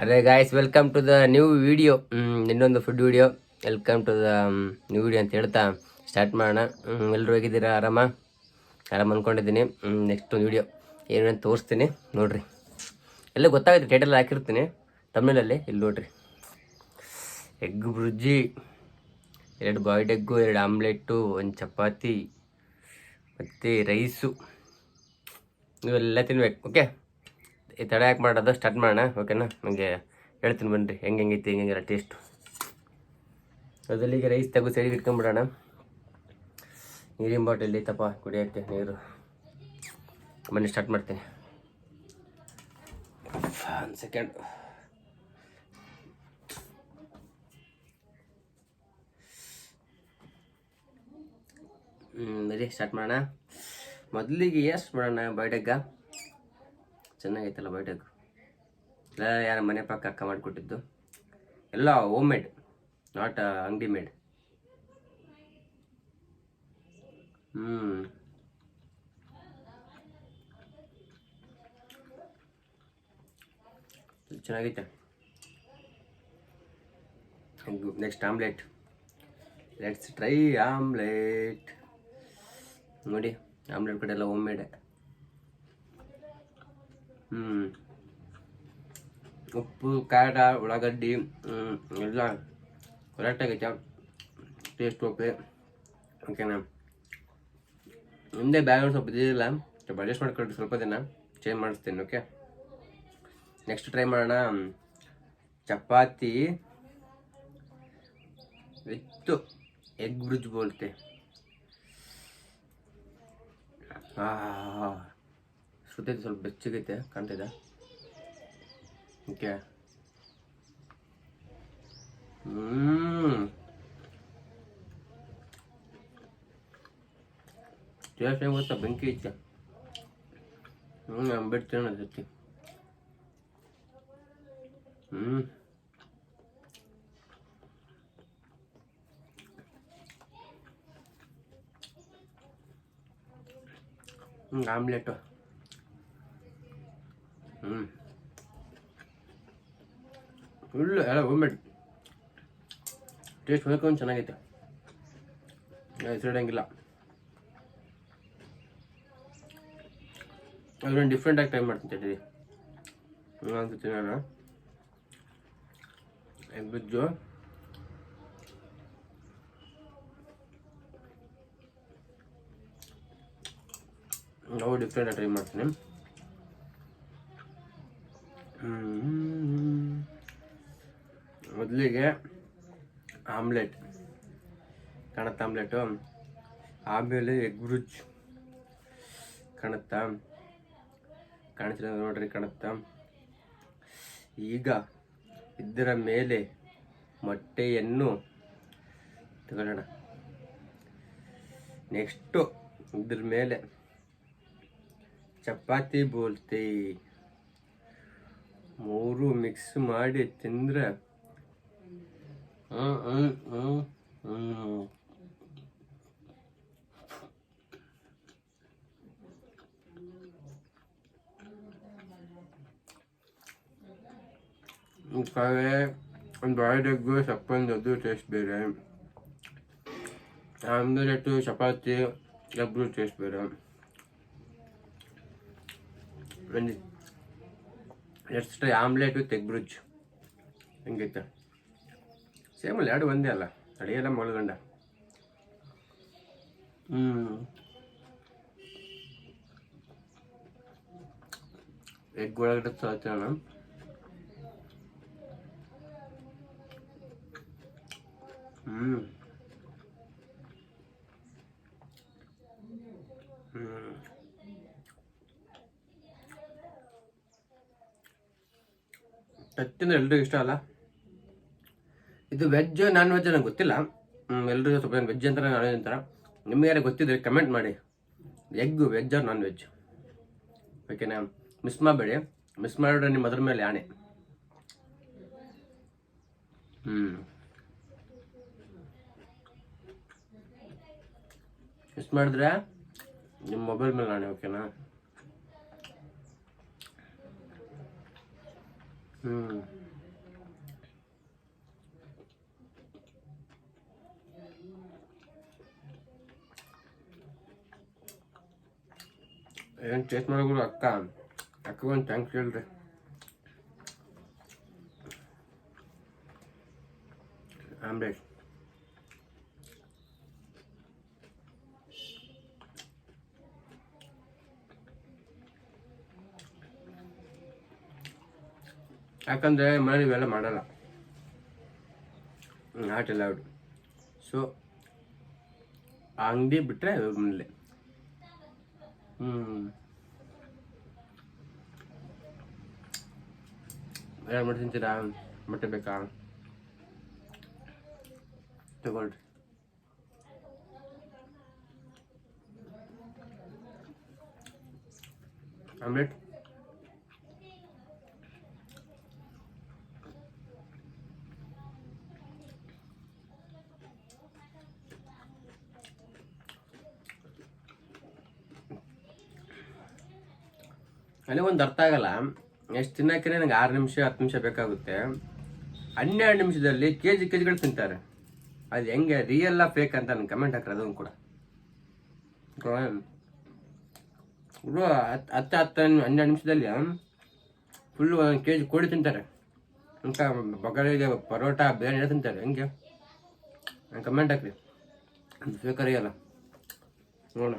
ಅದೇ guys, welcome to the new video. ಇನ್ನೊಂದು food video. Welcome to the new video ಅಂತ ಹೇಳ್ತಾ start ಮಾಡೋಣ. ಎಲ್ಲರೂ ಹೇಗಿದ್ದೀರಾ? ಆರಾಮ ಅಂದ್ಕೊಂಡಿದ್ದೀನಿ. ನೆಕ್ಸ್ಟ್ ಒಂದು ವಿಡಿಯೋ ಏನೇನು ತೋರಿಸ್ತೀನಿ ನೋಡಿರಿ. ಎಲ್ಲ ಗೊತ್ತಾಗುತ್ತೆ, ಟೈಟಲ್ ಹಾಕಿರ್ತೀನಿ ತಮಿಳಲ್ಲಿ. ಇಲ್ಲಿ ನೋಡಿರಿ, egg bhurji, 2 boiled egg, 2 omelette, 1 chapati ಮತ್ತು ರೈಸು, ಇವೆಲ್ಲ ತಿನ್ಬೇಕು. ಓಕೆ, ಈ ತಡ ಯಾಕೆ ಮಾಡೋದು, ಸ್ಟಾರ್ಟ್ ಮಾಡೋಣ. ಓಕೆನಾ? ನನಗೆ ಹೇಳ್ತೀನಿ ಬನ್ನಿರಿ ಹೆಂಗೈತಿ ಹೆಂಗೆಲ್ಲ ಟೇಸ್ಟು. ಅದಲ್ಲಿಗೆ ರೈಸ್ ತೆಗೆದು ಸೈಡಿಗೆ ಇಟ್ಕೊಂಡ್ಬಿಡೋಣ. ನೀರಿನ ಬಾಟಲ್ ಐತಪ್ಪ ಕುಡಿಯೋಕ್ಕೆ ನೀರು. ಬನ್ನಿ ಸ್ಟಾರ್ಟ್ ಮಾಡ್ತೀನಿ. 1 ಸೆಕೆಂಡ್. ಬರೀ ಸ್ಟಾರ್ಟ್ ಮಾಡೋಣ. ಮೊದಲಿಗೆ ಎಷ್ಟು ಮಾಡೋಣ? ಬಾಯ್ಡೆಗ್ಗ ಚೆನ್ನಾಗೈತಲ್ಲ ಬಾಯ್ಡೆಗ್. ಎಲ್ಲ ಯಾರ ಮನೆ ಪಕ್ಕ ಅಕ್ಕ ಮಾಡಿಕೊಟ್ಟಿದ್ದು, ಎಲ್ಲ ಹೋಮ್ ಮೇಡ್, ನಾಟ್ ಅಂಗಡಿ ಮೇಡ್. ಚೆನ್ನಾಗೈತೆ. Next omelette. Let's try omelette. ನೋಡಿ, ಆಮ್ಲೆಟ್ ಕಡೆ ಎಲ್ಲ ಹೋಮ್ ಮೇಡ್. ಉಪ್ಪು, ಖಾರ, ಉಳ್ಳಾಗಡ್ಡಿ ಎಲ್ಲ ಕರೆಕ್ಟಾಗೈತೆ. ಟೇಸ್ಟ್ ಓಕೆನಾ? ಮುಂದೆ ಬ್ಯಾಗ್ರೌಂಡ್ ಸ್ವಲ್ಪ ಇದಿಲ್ಲ, ಸ್ವಲ್ಪ ಅಡ್ಜಸ್ಟ್ ಮಾಡ್ಕೊಂಡು ಸ್ವಲ್ಪ ದಿನ ಚೇಂಜ್ ಮಾಡಿಸ್ತೀನಿ. ಓಕೆ, ನೆಕ್ಸ್ಟ್ ಟ್ರೈ ಮಾಡೋಣ. ಚಪಾತಿ ವಿತ್ ಎಗ್ ಬ್ರಿಡ್ಜ್ ಬೋಲ್ತೆ. ಸುತ್ತೈತೆ, ಸ್ವಲ್ಪ ಬೆಚ್ಚಗೈತೆ, ಕಾಣ್ತಿದೆ. ಓಕೆ, ಟೇಸ್ಟ್ ಹೆಂಗೆ ಗೊತ್ತಾ? ಬೆಂಕಿ ಐತೆ. ಬಿಡ್ತೀನಿ ಅದಕ್ಕೆ. ಆಮ್ಲೆಟು. ಫುಲ್ಲು ಎಲ್ಲ ಹೋಮ್ಮೇಡ್. ಟೇಸ್ಟ್ ಹೋಗ್ಕೊಂಡು ಚೆನ್ನಾಗೈತೆ, ಹೆಸರಿಡಂಗಿಲ್ಲ. ಅದೊಂದು ಡಿಫ್ರೆಂಟಾಗಿ ಟ್ರೈ ಮಾಡ್ತೀನಿ ತಡೀರಿ. ಅಂತ ತಿನ್ನೋಣ. ಎಗ್ ಬುಜ್ಜು ನಾವು ಡಿಫ್ರೆಂಟಾಗಿ ಟ್ರೈ ಮಾಡ್ತೀನಿ. ಮೊದಲಿಗೆ ಆಮ್ಲೆಟ್ ಕಾಣುತ್ತಾ? ಆಮ್ಲೆಟು, ಆಮೇಲೆ ಎಗ್ ಬ್ರಿಡ್ಜ್ ಕಾಣುತ್ತಾ? ಕಾಣಿಸಿಲ್ಲ ನೋಡ್ರಿ, ಕಾಣುತ್ತಾ? ಈಗ ಇದರ ಮೇಲೆ ಮೊಟ್ಟೆಯನ್ನು ತಗೊಳ್ಳೋಣ. ನೆಕ್ಸ್ಟು ಇದ್ರ ಮೇಲೆ ಚಪಾತಿ ಬೋಲ್ತೆ. 3 ಮಿಕ್ಸ್ ಮಾಡಿ ತಿಂದರೆ ಒಂದು ಬಾಯ್ಲ್ಡ್ ಎಗ್ಗು, ಸಪ್ಪಂದು ಟೇಸ್ಟ್ ಬೇರೆ, ಆಮ್ಲೆಟು, ಚಪಾತಿ, ಎಗ್ ಟೇಸ್ಟ್ ಬೇರೆ. Let's try omelette with egg bridge. ಹೆಂಗೈತೆ? ಸೇಮ್ ಅಲ್ಲ, 2 ಒಂದೇ ಅಲ್ಲ, ಅಡಿಗೆಲ್ಲ ಮೊಳಗಂಡ. ಎಗ್ ಒಳಗಡೆ ಸಾಧ್ಯ. ಟಚ್ಚಂದ್ರೆ ಎಲ್ರಿಗೂ ಇಷ್ಟ ಅಲ್ಲ. ಇದು ವೆಜ್ ನಾನ್ ವೆಜ್ ನಂಗೆ ಗೊತ್ತಿಲ್ಲ. ಎಲ್ರಿಗೂ ಸ್ವಲ್ಪ ವೆಜ್ ಅಂತಾರೆ, ನಾನ್ ವೆಜ್ ಅಂತಾರೆ. ನಿಮ್ಗೆ ಯಾರು ಗೊತ್ತಿದ್ರೆ ಕಮೆಂಟ್ ಮಾಡಿ. Egg veg or non veg? ಓಕೆನಾ? ಮಿಸ್ ಮಾಡಬೇಡಿ. ಮಿಸ್ ಮಾಡಿದ್ರೆ ನಿಮ್ಮ ಅದ್ರ ಮೇಲೆ ಆಣೆ. ಮಿಸ್ ಮಾಡಿದ್ರೆ ನಿಮ್ಮ ಮೊಬೈಲ್ ಮೇಲೆ ಆಣೆ. ಓಕೆನಾ? ಏನು ಟೇಸ್ಟ್ ಮಾಡೋರು ಅಕ್ಕಗೊಂದು ಥ್ಯಾಂಕ್ಸ್ ಹೇಳ್ರಿ. ಆಮ್ಲೆಟ್ ಯಾಕಂದರೆ ಮನೇಲಿ ಇವೆಲ್ಲ ಮಾಡಲ್ಲ, ನಾಟ್ ಅಲೌಡ್. ಸೊ ಅಂಗಡಿ ಬಿಟ್ಟರೆ ಮನೇಲಿ. ಏನು ಮಾಡಿ ತಿಂತೀರಾ? ಮೊಟ್ಟೆ ಬೇಕಾ? ತಗೊಳ್ರಿ. ಆಮ್ಲೆಟ್ ನನಗೊಂದು ಅರ್ಥ ಆಗಲ್ಲ, ಎಷ್ಟು ತಿನ್ನೋಕೆ ನನಗೆ 6 ನಿಮಿಷ 10 ನಿಮಿಷ ಬೇಕಾಗುತ್ತೆ, 12 ನಿಮಿಷದಲ್ಲಿ ಕೆಜಿಗಳು ತಿಂತಾರೆ. ಅದು ಹೆಂಗೆ ರಿಯಲ್ ಫೇಕ್ ಅಂತ ನನಗೆ ಕಮೆಂಟ್ ಹಾಕ್ರಿ. ಅದನ್ನು ಕೂಡ ಇವರು 10-12 ನಿಮಿಷದಲ್ಲಿ ಫುಲ್ಲು 1 kg ಕೋಳಿ ತಿಂತಾರೆ ಅಂತ, ಬಗಲಿಗೆ ಪರೋಟ ಬಿರಿಯಾನಿ ತಿಂತಾರೆ. ಹೆಂಗೆ ನಂಗೆ ಕಮೆಂಟ್ ಹಾಕ್ರಿ, ಅದು ಫೇಕ್ ರಿಯಲ್ಲ ನೋಡೋಣ.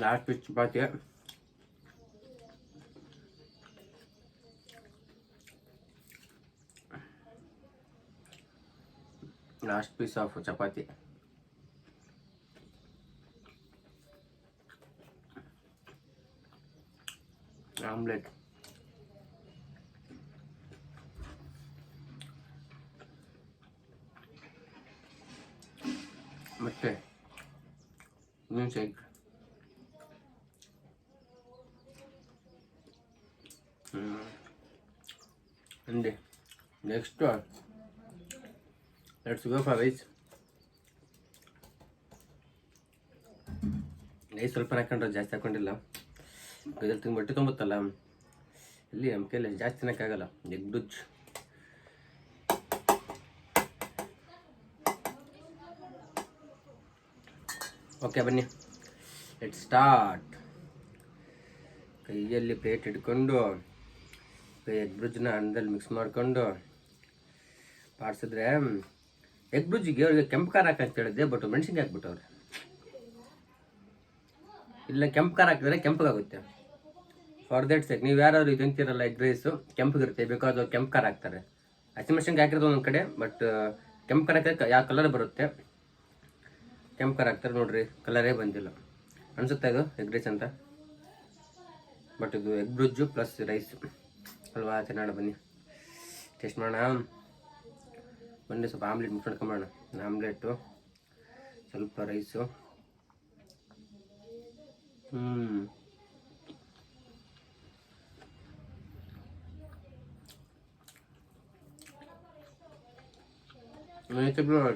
Last piece chapati, last piece of chapati. Omelette, ಮತ್ತೆ ಇನ್ನೊಂದು ಎಗ್. ಅಂದೆ next let's go for rice. Rice ಸ್ವಲ್ಪ ಹಾಕೊಂಡ್ರೆ ಜಾಸ್ತಿ ಹಾಕೊಂಡಿಲ್ಲ, ಗದಲ್ಲಿ ತಿಂದು ಬಟ್ಟೆ ತೊಂಬತ್ತಲ್ಲ, ಇಲ್ಲಿ ನಮ್ಮ ಕೈಯಲ್ಲಿ ಜಾಸ್ತಿ ತಿನ್ನೋಕ್ಕಾಗಲ್ಲ. ಎಗ್ ಬುರ್ಜ್. ಓಕೆ ಬನ್ನಿ, ಲೆಟ್ಸ್ ಸ್ಟಾರ್ಟ್. ಕೈಯಲ್ಲಿ ಪ್ಲೇಟ್ ಹಿಡ್ಕೊಂಡು ಎಗ್ ಬುರ್ಜ್ನ ಅನ್ನದಲ್ಲಿ ಮಿಕ್ಸ್ ಮಾಡಿಕೊಂಡು ಬಾಡಿಸಿದ್ರೆ, ಎಗ್ ಬುರ್ಜಿಗೆ ಅವ್ರಿಗೆ ಕೆಂಪು ಖಾರ ಹಾಕಂತ ಹೇಳಿದ್ದೆ, ಬಟ್ ಮೆಣಸಿನ್ಕಾಯಿ ಹಾಕ್ಬಿಟ್ಟವ್ರೆ. ಇಲ್ಲ ಕೆಂಪು ಖಾರ ಹಾಕಿದ್ರೆ ಕೆಂಪಗಾಗುತ್ತೆ. ಫಾರ್ ದಟ್ ಸೇಕ್ ನೀವು ಯಾರಾದ್ರು ಇದು ತಿಂತೀರಲ್ಲ ಎಗ್ ರೈಸು ಕೆಂಪಗಿರುತ್ತೆ, ಬಿಕಾಸ್ ಅವ್ರು ಕೆಂಪು ಖಾರ ಹಾಕ್ತಾರೆ. ಹಸಿಮೆಣಸಿನ್ಕಾಯಿ ಹಾಕಿರೋದು ಒಂದೊಂದು ಕಡೆ, ಬಟ್ ಕೆಂಪು ಖಾರ ಹಾಕಿದ್ರೆ ಯಾವ ಕಲರ್ ಬರುತ್ತೆ, ಕೆಂಪು ಖಾರ ಹಾಕ್ತಾರೆ ನೋಡ್ರಿ, ಕಲರೇ ಬಂದಿಲ್ಲ ಅನ್ಸುತ್ತಾ ಇದು ಎಗ್ ರೈಸ್ ಅಂತ. ಬಟ್ ಇದು ಎಗ್ ಬುರ್ಜು ಪ್ಲಸ್ ರೈಸ್ ಅಲ್ವಾ, ಚೆನ್ನಾಗಿ ಬನ್ನಿ ಟೇಸ್ಟ್ ಮಾಡೋಣ. ಬನ್ನಿ ಸ್ವಲ್ಪ ಆಮ್ಲೆಟ್ ಮುಚ್ಕೊಂಡ್ಕೊಂಬೋಣ. ಆಮ್ಲೆಟು, ಸ್ವಲ್ಪ ರೈಸು.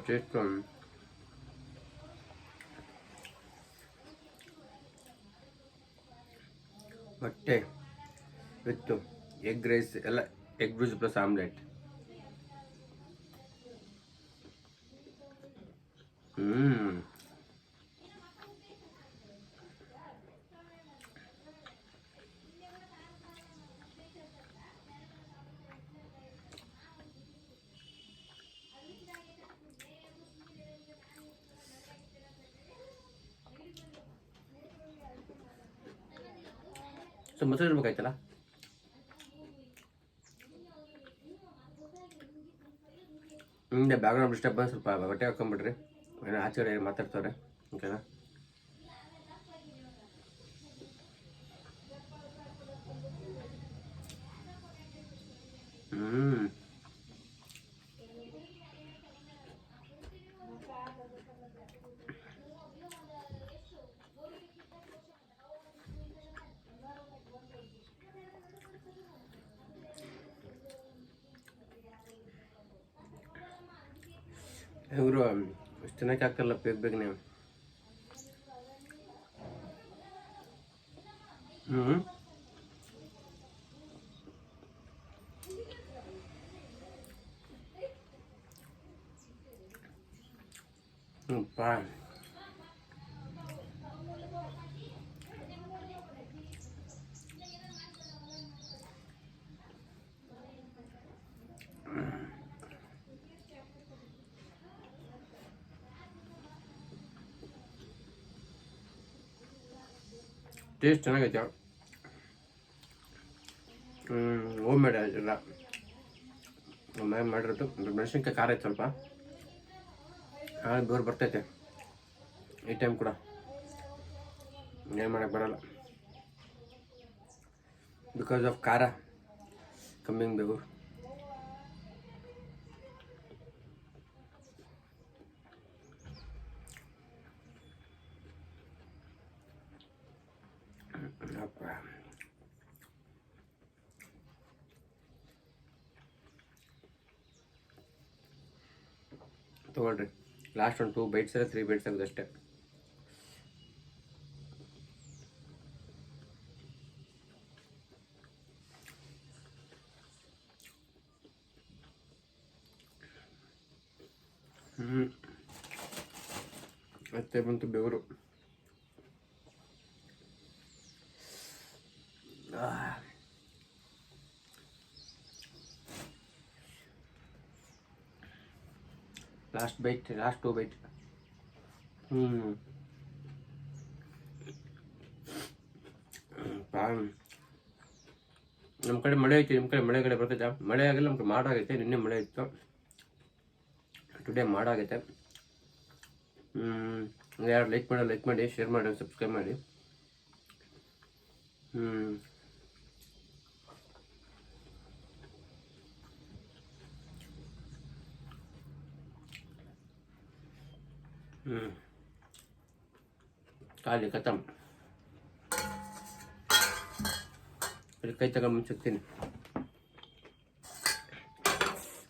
ಟೇಸ್ಟ್ ಮೊಟ್ಟೆ ವಿತ್ ಎಗ್ ರೈಸ್ ಎಲ್ಲ, egg Burj plus omelette. So ಮೊಸರು ಇರ್ಬೇಕಾಯ್ತಲ್ಲ. ಹಿಂದೆ ಬ್ಯಾಕ್ಗ್ರೌಂಡ್ ಡಿಸ್ಟರ್ಬೆನ್ಸ್, ಸ್ವಲ್ಪ ಬಟ್ಟೆ ಹಾಕೊಂಡ್ಬಿಡ್ರಿ, ಏನೋ ಆಚೆ ಮಾತಾಡ್ತಾರೆ. ಓಕೆನಾ? ಇವರು ಎಷ್ಟು ಜನಕ್ಕೆ ಹಾಕಲ್ಲ ಬೇಗ ನೀವು. ಟೇಸ್ಟ್ ಚೆನ್ನಾಗೈತೆ. ಹೋಮ್ ಮೇಡ್ ಇಲ್ಲ, ಮನೆ ಮಾಡಿರೋದು. ಮೆಣಸಿನ್ಕಾಯಿ ಖಾರ ಐತೆ ಸ್ವಲ್ಪ, ಬೋರ್ ಬರ್ತೈತೆ ಈ ಟೈಮ್ ಕೂಡ. ಏನು ಮಾಡೋಕ್ಕೆ ಬರಲ್ಲ, ಬಿಕಾಸ್ ಆಫ್ ಖಾರ ಕಮ್ಮಿಂಗ್ ಬೇಕು. ತೊಗೊಳ್ರಿ, ಲಾಸ್ಟ್ ಒಂದು 2 ಬೈಟ್ಸ್ 3 ಬೈಟ್ಸ್ ಆಗೋದಷ್ಟೇ. ಮತ್ತೆ ಬಂತು ಬೆವರು. Last bite, last 2 bite. ನಮ್ಮ ಕಡೆ ಮಳೆ ಐತಿ, ನಿಮ್ಮ ಕಡೆ ಮಳೆ ಕಡೆ ಬರ್ತೈತೆ? ಮಳೆ ಆಗಿಲ್ಲ, ನಮ್ಗೆ ಮಾಡಾಗೈತೆ. ನಿನ್ನೆ ಮಳೆ ಇತ್ತು, ಟುಡೇ ಮಾಡಾಗೈತೆ. ಯಾರು ಲೈಕ್ ಮಾಡಿ, ಶೇರ್ ಮಾಡಿ, ಸಬ್ಸ್ಕ್ರೈಬ್ ಮಾಡಿ. ಖಾಲಿ ಖತಮ್. ಕೈ ತಗೊಂಡು ಮುಂಚಿಕ್ತೀನಿ.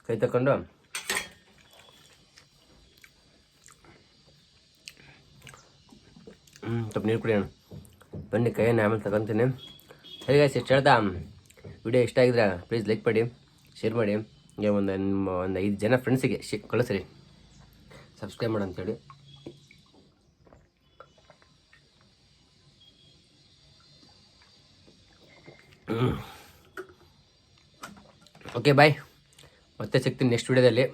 ಕೈ ತಗೊಂಡು ಸ್ವಲ್ಪ ನೀರು ಕುಡಿಯೋಣ. ಬನ್ನಿ, ಕೈಯನ್ನು ಆಮೇಲೆ ತಗೊತೀನಿ. ಸರಿ ಗಾಯ್ಸ್, ಇಷ್ಟು ಹೇಳ್ತಾ ವಿಡಿಯೋ ಇಷ್ಟ ಆಗಿದ್ರೆ ಪ್ಲೀಸ್ ಲೈಕ್ ಮಾಡಿ, ಶೇರ್ ಮಾಡಿ. ಹಂಗೆ ಒಂದು 5 ಜನ ಫ್ರೆಂಡ್ಸಿಗೆ ಕಳಿಸ್ರಿ, ಸಬ್ಸ್ಕ್ರೈಬ್ ಮಾಡಿ ಅಂತೇಳಿ. ಓಕೆ ಬಾಯ್, ಮತ್ತೆ ಸಿಗ್ತೀನಿ ನೆಕ್ಸ್ಟ್ ವಿಡಿಯೋದಲ್ಲಿ.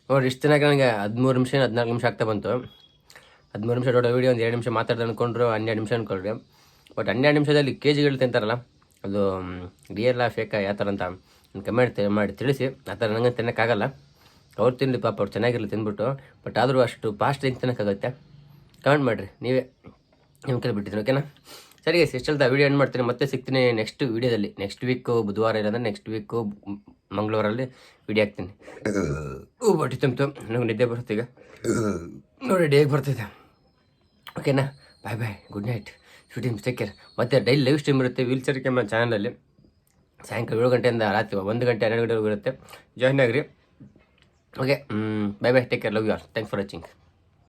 ನೋಡಿ, ಇಷ್ಟು ದಿನ ನನಗೆ 13 ನಿಮಿಷ 14 ನಿಮಿಷ ಆಗ್ತಾ ಬಂತು. 13 ನಿಮಿಷ ದೊಡ್ಡ ವೀಡಿಯೋ, ಒಂದು 2 ನಿಮಿಷ ಮಾತಾಡ್ದೆ ಅಂದ್ಕೊಂಡ್ರು, 12 ನಿಮಿಷ ಅಂದ್ಕೊಳ್ರಿ. ಬಟ್ 12 ನಿಮಿಷದಲ್ಲಿ KGಗಳು ತಿಂತಾರಲ್ಲ, ಅದು ರಿಯಲ್ಲ ಫೇಕ ಯಾವ ಥರ ಅಂತ ಕಮೆಂಟ್ ಮಾಡಿ ತಿಳಿಸಿ. ಆ ಥರ ನನಗೆ ತಿನ್ನೋಕ್ಕಾಗಲ್ಲ. ಅವ್ರು ತಿನ್ನಲಿ ಪಾಪ, ಅವ್ರು ಚೆನ್ನಾಗಿರಲಿ ತಿಂದ್ಬಿಟ್ಟು. ಬಟ್ ಆದರೂ ಅಷ್ಟು ಫಾಸ್ಟ್ ಹೆಂಗೆ ತಿನ್ನೋಕ್ಕಾಗುತ್ತೆ? ಕಮೆಂಟ್ ಮಾಡಿರಿ, ನೀವೇ ನಿಮ್ಮ ಕೈ ಬಿಟ್ಟಿದ್ದೀನಿ. ಓಕೆನಾ? ಸರಿ ಗೈಸ್, ಎಷ್ಟಲ್ದ ವೀಡಿಯೋ ಎಂಡ್ ಮಾಡ್ತೀನಿ. ಮತ್ತೆ ಸಿಗ್ತೀನಿ ನೆಕ್ಸ್ಟ್ ವೀಡಿಯೋದಲ್ಲಿ. ನೆಕ್ಸ್ಟ್ ವೀಕು ಬುಧವಾರ ಇಲ್ಲಾಂದರೆ ನೆಕ್ಸ್ಟ್ ವೀಕು ಮಂಗಳವಾರಲ್ಲಿ ವೀಡಿಯೋ ಹಾಕ್ತೀನಿ. ಬಟ್ ತುಂಬಿತು, ನನಗೆ ನಿದ್ದೆ ಬರುತ್ತೆ ಈಗ ನೋಡಿ, ಹೇಗೆ ಬರ್ತಿದೆ. ಓಕೆನಾ? Bye, good night, shooting, take care. ಮತ್ತು ಡೈಲಿ ಲೈವ್ ಸ್ಟ್ರೀಮ್ ಇರುತ್ತೆ ವೀಲ್ ಚೇರ್ ಕ್ಯಾಮ್ರಾ ಚಾನಲಲ್ಲಿ. ಸಾಯಂಕಾಲ 7 ಗಂಟೆಯಿಂದ ರಾತ್ರಿ 1 ಗಂಟೆ 12 ಗಂಟೆವರೆಗೂ ಇರುತ್ತೆ. ಜಾಯ್ನ್ ಆಗಿರಿ. Okay, bye, take care, love you all, thanks for watching.